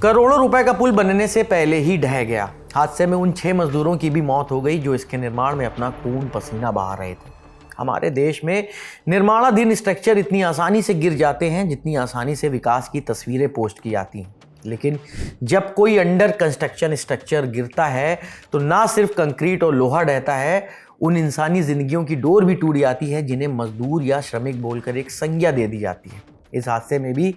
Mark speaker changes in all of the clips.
Speaker 1: करोड़ों रुपए का पुल बनने से पहले ही ढह गया। हादसे में उन 6 मजदूरों की भी मौत हो गई जो इसके निर्माण में अपना खून पसीना बहा रहे थे। हमारे देश में निर्माणाधीन स्ट्रक्चर इतनी आसानी से गिर जाते हैं जितनी आसानी से विकास की तस्वीरें पोस्ट की जाती हैं। लेकिन जब कोई अंडर कंस्ट्रक्शन स्ट्रक्चर गिरता है तो ना सिर्फ कंक्रीट और लोहा ढहता है, उन इंसानी जिंदगियों की डोर भी टूट जाती है जिन्हें मजदूर या श्रमिक बोलकर एक संज्ञा दे दी जाती है। इस हादसे में भी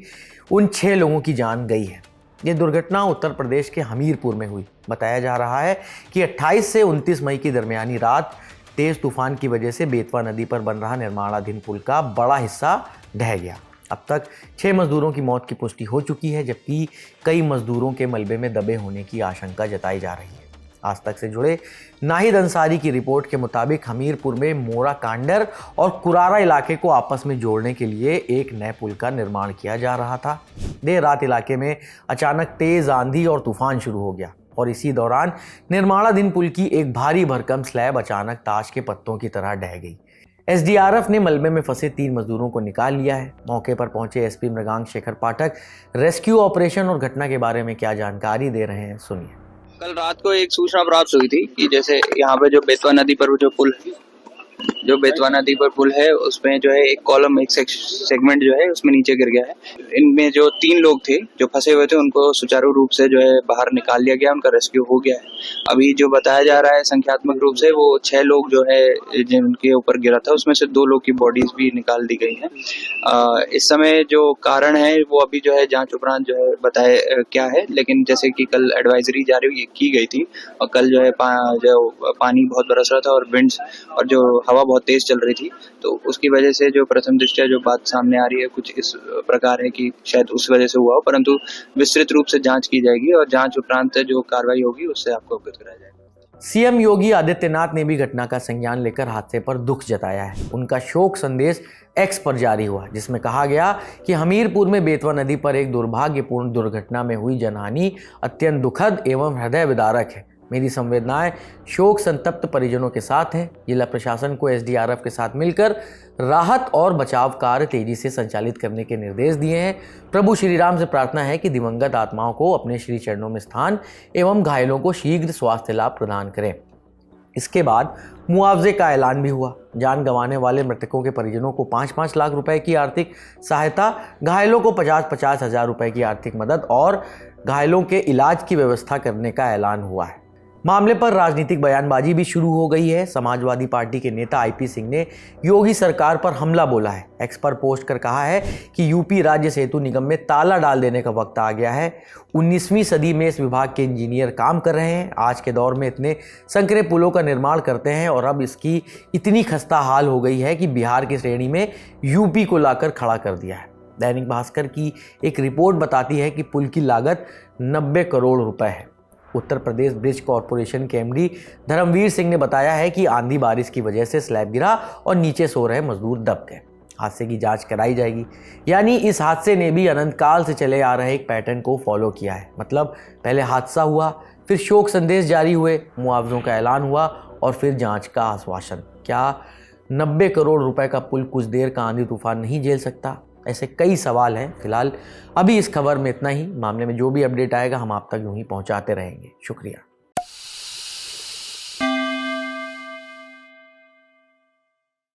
Speaker 1: उन 6 लोगों की जान गई है। ये दुर्घटना उत्तर प्रदेश के हमीरपुर में हुई। बताया जा रहा है कि 28 से 29 मई की दरमियानी रात तेज तूफान की वजह से बेतवा नदी पर बन रहा निर्माणाधीन पुल का बड़ा हिस्सा ढह गया। अब तक 6 मजदूरों की मौत की पुष्टि हो चुकी है, जबकि कई मजदूरों के मलबे में दबे होने की आशंका जताई जा रही है। आज तक से जुड़े नाहिद अंसारी की रिपोर्ट के मुताबिक हमीरपुर में मोरा कांडर और कुरारा इलाके को आपस में जोड़ने के लिए एक नए पुल का निर्माण किया जा रहा था। देर रात इलाके में अचानक तेज आंधी और तूफान शुरू हो गया और इसी दौरान निर्माणाधीन पुल की एक भारी भरकम स्लैब अचानक ताश के पत्तों की तरह ढह गई। एसडीआरएफ ने मलबे में फंसे 3 मजदूरों को निकाल लिया है। मौके पर पहुंचे एसपी मृगांक शेखर पाठक रेस्क्यू ऑपरेशन और घटना के बारे में क्या जानकारी दे रहे हैं, सुनिए।
Speaker 2: कल रात को एक सूचना प्राप्त हुई थी कि जैसे यहाँ पे जो बेतवा नदी पर जो पुल है उसमें जो है एक कॉलम, एक सेगमेंट जो है उसमें नीचे गिर गया है। इनमें जो 3 लोग थे जो फंसे हुए थे उनको सुचारू रूप से जो है बाहर निकाल लिया गया, उनका रेस्क्यू हो गया है। अभी जो बताया जा रहा है संख्यात्मक रूप से वो 6 लोग जो है जिनके ऊपर गिरा था उसमें से 2 लोग की बॉडीज भी निकाल दी गई हैं। इस समय जो कारण है वो अभी जो है जांच उपरांत जो है बताए क्या है, लेकिन जैसे कि कल एडवाइजरी जारी की गई थी और कल जो है पानी बहुत बरस रहा था और विंड्स और जो हवा बहुत तेज चल रही थी, तो उसकी वजह से जो प्रथम दृष्टया जो बात सामने आ रही है कुछ इस प्रकार है कि शायद उस वजह से हुआ हो, परंतु विस्तृत रूप से जांच की जाएगी और जांच उपरांत जो कार्रवाई होगी उससे आपको अवगत कराया जाएगा।
Speaker 1: सीएम योगी आदित्यनाथ ने भी घटना का संज्ञान लेकर हादसे पर दुख जताया है। उनका शोक संदेश एक्स पर जारी हुआ जिसमें कहा गया कि हमीरपुर में बेतवा नदी पर एक दुर्भाग्यपूर्ण दुर्घटना में हुई जनहानि अत्यंत दुखद एवं हृदय विदारक है। मेरी संवेदनाएं शोक संतप्त परिजनों के साथ हैं। जिला प्रशासन को एसडीआरएफ के साथ मिलकर राहत और बचाव कार्य तेजी से संचालित करने के निर्देश दिए हैं। प्रभु श्री राम से प्रार्थना है कि दिवंगत आत्माओं को अपने श्री चरणों में स्थान एवं घायलों को शीघ्र स्वास्थ्य लाभ प्रदान करें। इसके बाद मुआवजे का ऐलान भी हुआ। जान गंवाने वाले मृतकों के परिजनों को 5-5 लाख रुपए की आर्थिक सहायता, घायलों को 50-50 हजार रुपए की आर्थिक मदद और घायलों के इलाज की व्यवस्था करने का ऐलान हुआ है। मामले पर राजनीतिक बयानबाजी भी शुरू हो गई है। समाजवादी पार्टी के नेता आईपी सिंह ने योगी सरकार पर हमला बोला है। एक्स पर पोस्ट कर कहा है कि यूपी राज्य सेतु निगम में ताला डाल देने का वक्त आ गया है। 19वीं सदी में इस विभाग के इंजीनियर काम कर रहे हैं। आज के दौर में इतने संकरे पुलों का निर्माण करते हैं और अब इसकी इतनी खस्ता हाल हो गई है कि बिहार की श्रेणी में यूपी को लाकर खड़ा कर दिया है। दैनिक भास्कर की एक रिपोर्ट बताती है कि पुल की लागत 90 करोड़ रुपए है। उत्तर प्रदेश ब्रिज कॉरपोरेशन के एमडी धर्मवीर सिंह ने बताया है कि आंधी बारिश की वजह से स्लैब गिरा और नीचे सो रहे मजदूर दब गए। हादसे की जांच कराई जाएगी। यानी इस हादसे ने भी अनंत काल से चले आ रहे एक पैटर्न को फॉलो किया है। मतलब पहले हादसा हुआ, फिर शोक संदेश जारी हुए, मुआवजों का ऐलान हुआ और फिर जांच का आश्वासन। क्या 90 करोड़ रुपए का पुल कुछ देर का आंधी तूफान नहीं झेल सकता? ऐसे कई सवाल हैं। फिलहाल अभी इस खबर में इतना ही। मामले में जो भी अपडेट आएगा हम आप तक यूं ही पहुंचाते रहेंगे। शुक्रिया।